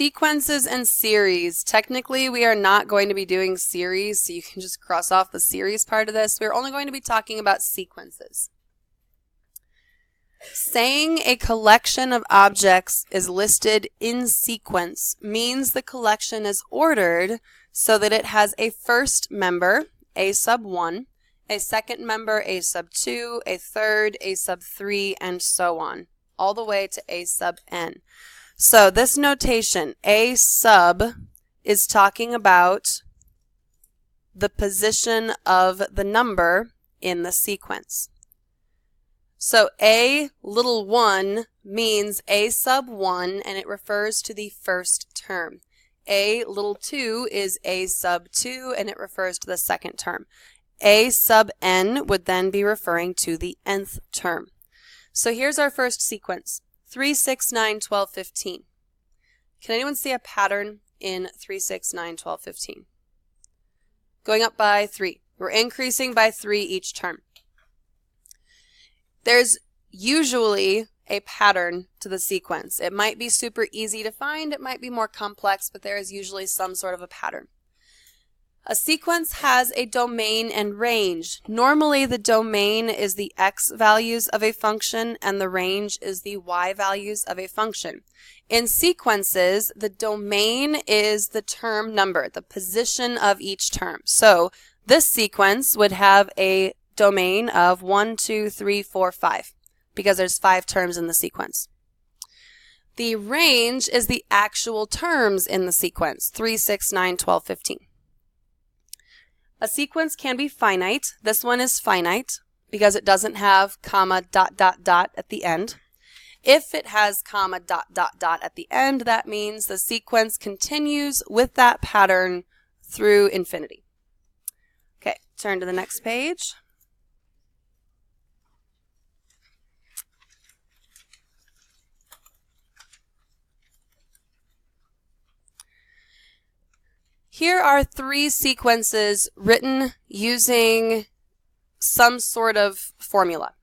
sequences and series. Technically, we are not going to be doing series, so you can just cross off the series part of this. We're only going to be talking about sequences. Saying a collection of objects is listed in sequence means the collection is ordered so that it has a first member, a sub 1, a second member, a sub 2, a third, a sub 3, and so on, all the way to a sub n. So this notation, a sub, is talking about the position of the number in the sequence. So a little 1 means a sub 1, and it refers to the first term. A little 2 is a sub 2, and it refers to the second term. A sub n would then be referring to the nth term. So here's our first sequence, 3, 6, 9, 12, 15. Can anyone see a pattern in 3, 6, 9, 12, 15? Going up by 3. We're increasing by 3 each term. There's usually a pattern to the sequence. It might be super easy to find, it might be more complex, but there is usually some sort of a pattern. A sequence has a domain and range. Normally the domain is the x values of a function and the range is the y values of a function. In sequences, the domain is the term number, the position of each term. So this sequence would have a domain of 1, 2, 3, 4, 5, because there's 5 terms in the sequence. The range is the actual terms in the sequence, 3, 6, 9, 12, 15. A sequence can be finite. This one is finite because it doesn't have comma, dot, dot, dot at the end. If it has comma, dot, dot, dot at the end, that means the sequence continues with that pattern through infinity. Okay, turn to the next page. Here are 3 sequences written using some sort of formula.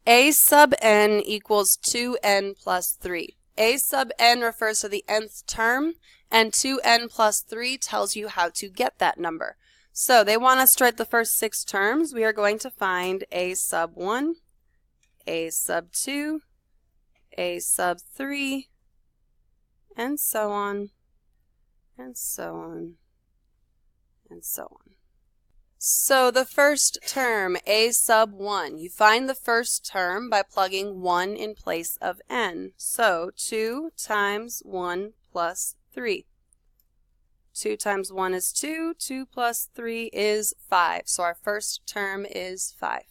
A sub n equals 2n plus 3. A sub n refers to the nth term, and 2n plus 3 tells you how to get that number. So they want us to write the first 6 terms. We are going to find a sub 1, a sub 2, a sub 3, and so on. And so on, and so on. So the first term, a sub 1, you find the first term by plugging 1 in place of n. So 2 times 1 plus 3. 2 times 1 is 2, 2 plus 3 is 5. So our first term is 5.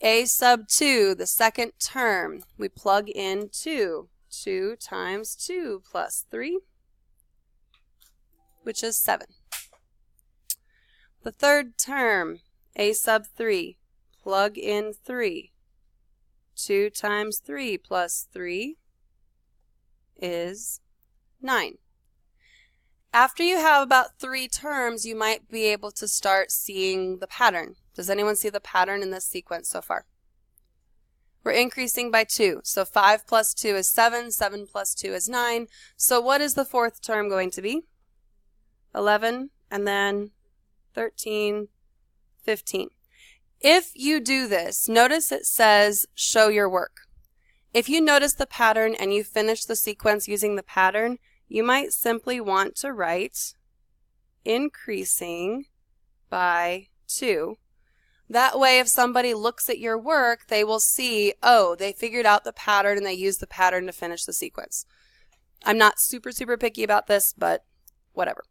A sub 2, the second term, we plug in 2. 2 times 2 plus 3. Which is 7. The third term, a sub 3, plug in 3. 2 times 3 plus 3 is 9. After you have about 3 terms, you might be able to start seeing the pattern. Does anyone see the pattern in this sequence so far? We're increasing by 2. So 5 plus 2 is 7, 7 plus 2 is 9. So what is the fourth term going to be? 11, and then 13, 15. If you do this, notice it says show your work. If you notice the pattern and you finish the sequence using the pattern, you might simply want to write increasing by 2. That way, if somebody looks at your work, they will see, oh, they figured out the pattern and they used the pattern to finish the sequence. I'm not super picky about this, but whatever.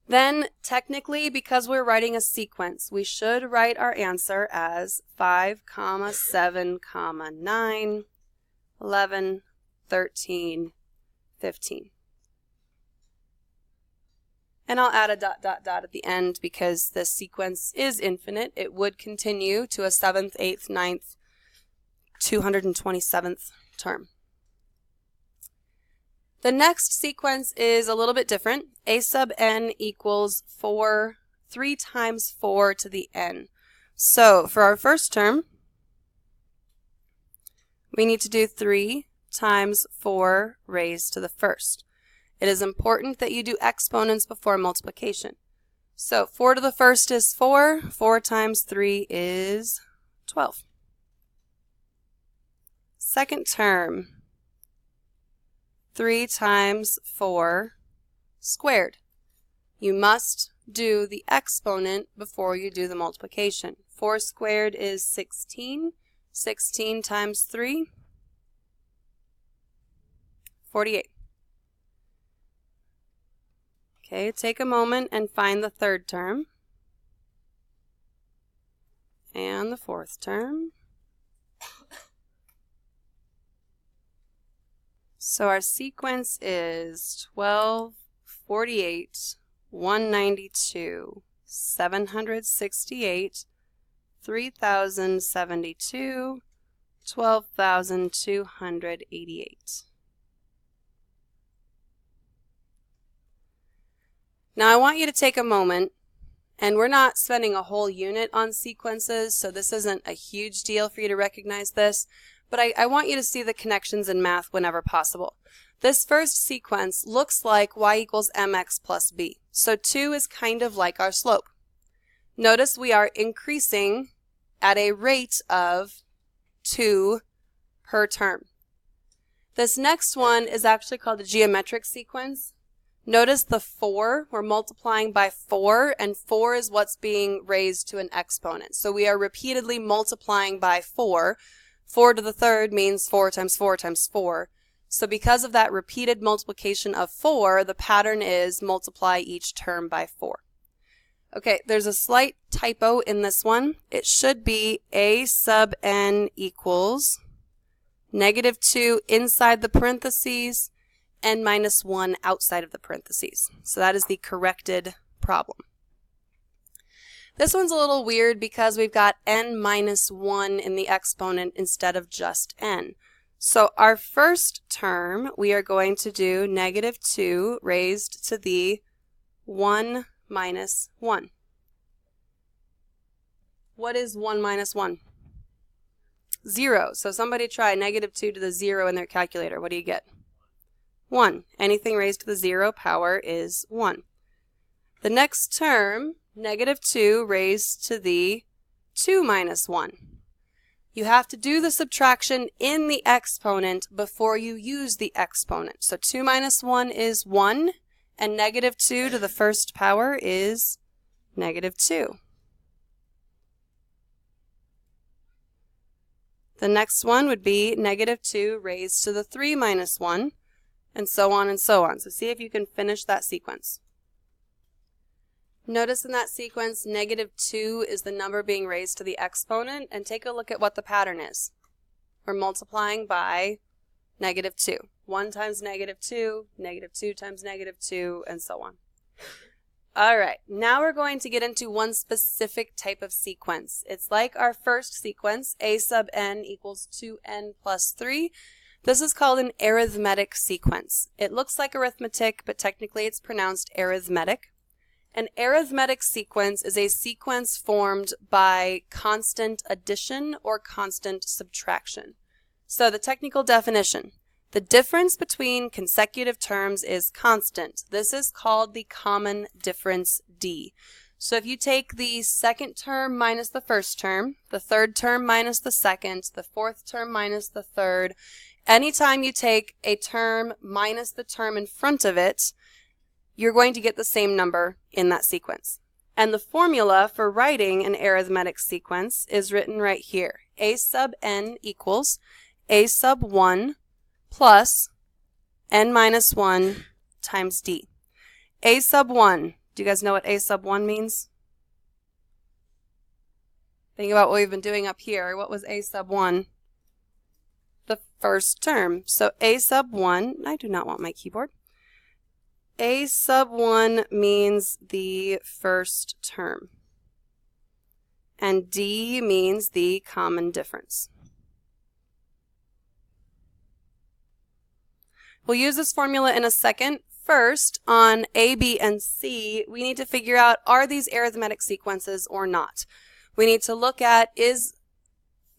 Then, technically, because we're writing a sequence, we should write our answer as 5, 7, 9, 11, 13, 15. And I'll add a dot, dot, dot at the end because this sequence is infinite. It would continue to a 7th, 8th, 9th, 227th term. The next sequence is a little bit different. A sub n equals 3 times 4 to the n. So for our first term, we need to do 3 times 4 raised to the first. It is important that you do exponents before multiplication. So 4 to the first is 4. 4 times 3 is 12. Second term, 3 times 4 squared. You must do the exponent before you do the multiplication. 4 squared is 16. 16 times 3, 48. Okay, take a moment and find the third term and the fourth term. So our sequence is 12, 48, 192, 768, 3,072, 12,288. Now I want you to take a moment, and we're not spending a whole unit on sequences, so this isn't a huge deal for you to recognize this, but I want you to see the connections in math whenever possible. This first sequence looks like y equals mx plus b, so 2 is kind of like our slope. Notice we are increasing at a rate of 2 per term. This next one is actually called a geometric sequence. Notice the 4, we're multiplying by 4, and 4 is what's being raised to an exponent. So we are repeatedly multiplying by 4. 4 to the third means 4 times 4 times 4. So because of that repeated multiplication of 4, the pattern is multiply each term by 4. Okay, there's a slight typo in this one. It should be a sub n equals -2 inside the parentheses, n minus 1 outside of the parentheses. So that is the corrected problem. This one's a little weird because we've got n minus 1 in the exponent instead of just n. So our first term, we are going to do -2 raised to the 1 minus 1. What is 1 minus 1? 0. So somebody try -2 to the 0 in their calculator. What do you get? 1. Anything raised to the 0 power is 1. The next term, -2 raised to the 2 minus 1. You have to do the subtraction in the exponent before you use the exponent. So 2 minus 1 is 1, and -2 to the first power is -2. The next one would be -2 raised to the 3 minus 1, and so on and so on. So see if you can finish that sequence. Notice in that sequence, -2 is the number being raised to the exponent, and take a look at what the pattern is. We're multiplying by -2. 1 times -2, -2 times -2, and so on. All right, now we're going to get into one specific type of sequence. It's like our first sequence, a sub n equals 2n plus 3. This is called an arithmetic sequence. It looks like arithmetic, but technically it's pronounced arithmetic. An arithmetic sequence is a sequence formed by constant addition or constant subtraction. So the technical definition, the difference between consecutive terms is constant. This is called the common difference D. So if you take the second term minus the first term, the third term minus the second, the fourth term minus the third, anytime you take a term minus the term in front of it, you're going to get the same number in that sequence. And the formula for writing an arithmetic sequence is written right here. A sub n equals a sub 1 plus n minus 1 times d. A sub 1, do you guys know what a sub 1 means? Think about what we've been doing up here. What was a sub 1? The first term. So a sub 1, I do not want my keyboard. A sub 1 means the first term. And D means the common difference. We'll use this formula in a second. First, on A, B, and C, we need to figure out, are these arithmetic sequences or not? We need to look at, is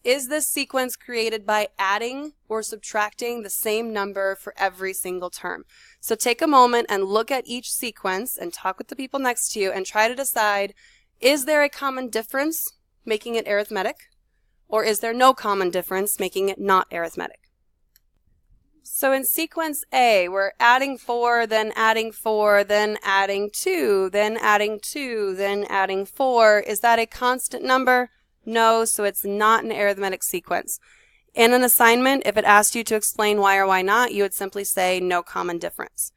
Is this sequence created by adding or subtracting the same number for every single term? So take a moment and look at each sequence and talk with the people next to you and try to decide, is there a common difference making it arithmetic? Or is there no common difference making it not arithmetic? So in sequence A, we're adding 4, then adding 4, then adding 2, then adding 2, then adding 4. Is that a constant number? No, so it's not an arithmetic sequence. In an assignment, if it asked you to explain why or why not, you would simply say no common difference.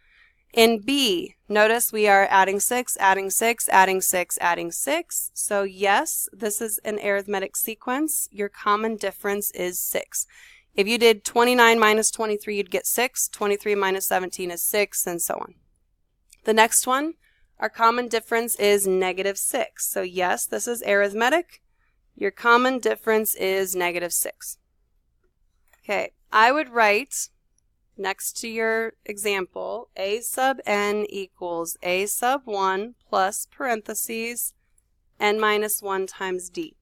In B, notice we are adding 6, adding 6, adding 6, adding 6. So yes, this is an arithmetic sequence. Your common difference is 6. If you did 29 minus 23, you'd get 6. 23 minus 17 is 6, and so on. The next one, our common difference is negative 6. So yes, this is arithmetic. Your common difference is negative 6. Okay, I would write next to your example, a sub n equals a sub 1 plus parentheses n minus 1 times d.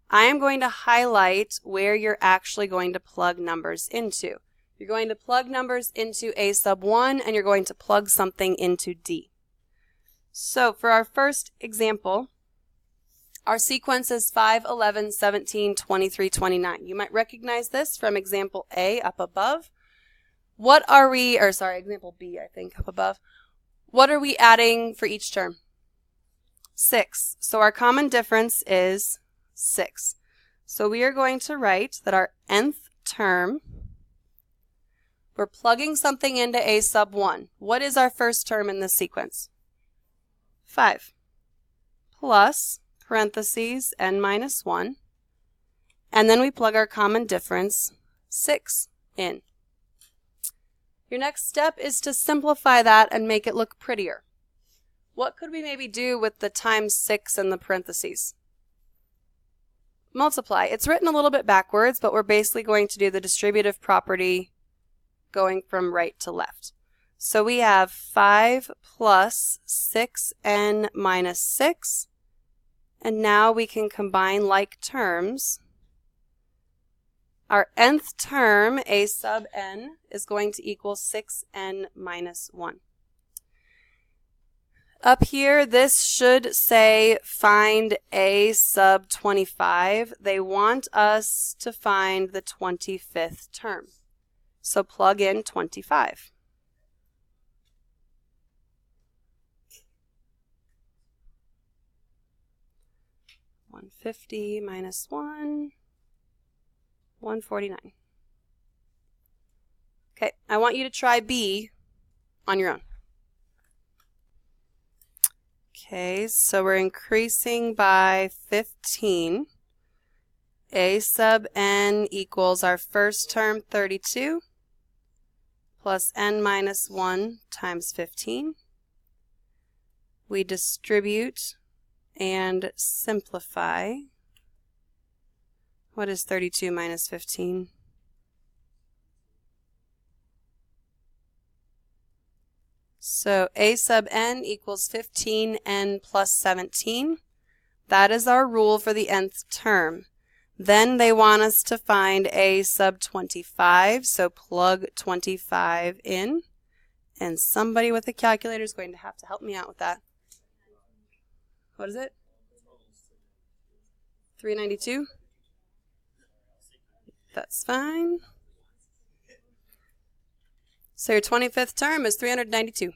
I am going to highlight where you're actually going to plug numbers into. You're going to plug numbers into a sub 1 and you're going to plug something into d. So for our first example, our sequence is 5, 11, 17, 23, 29. You might recognize this from example A up above. What are we, or sorry, example B, I think, up above. What are we adding for each term? 6. So our common difference is 6. So we are going to write that our nth term, we're plugging something into a sub 1. What is our first term in this sequence? 5 plus parentheses n minus 1, and then we plug our common difference 6 in. Your next step is to simplify that and make it look prettier. What could we maybe do with the times 6 and the parentheses? Multiply. It's written a little bit backwards, but we're basically going to do the distributive property going from right to left. So we have 5 plus 6n minus 6, and now we can combine like terms. Our nth term, a sub n, is going to equal 6n minus 1. Up here, this should say find a sub 25. They want us to find the 25th term. So plug in 25. $150 minus 1, 149. Okay, I want you to try B on your own. Okay, so we're increasing by 15. A sub n equals our first term 32 plus n minus 1 times 15. We distribute and simplify. What is 32 minus 15? So a sub n equals 15n plus 17. That is our rule for the nth term. Then they want us to find a sub 25, so plug 25 in. And somebody with a calculator is going to have to help me out with that. What is it? 392? That's fine. So your 25th term is 392.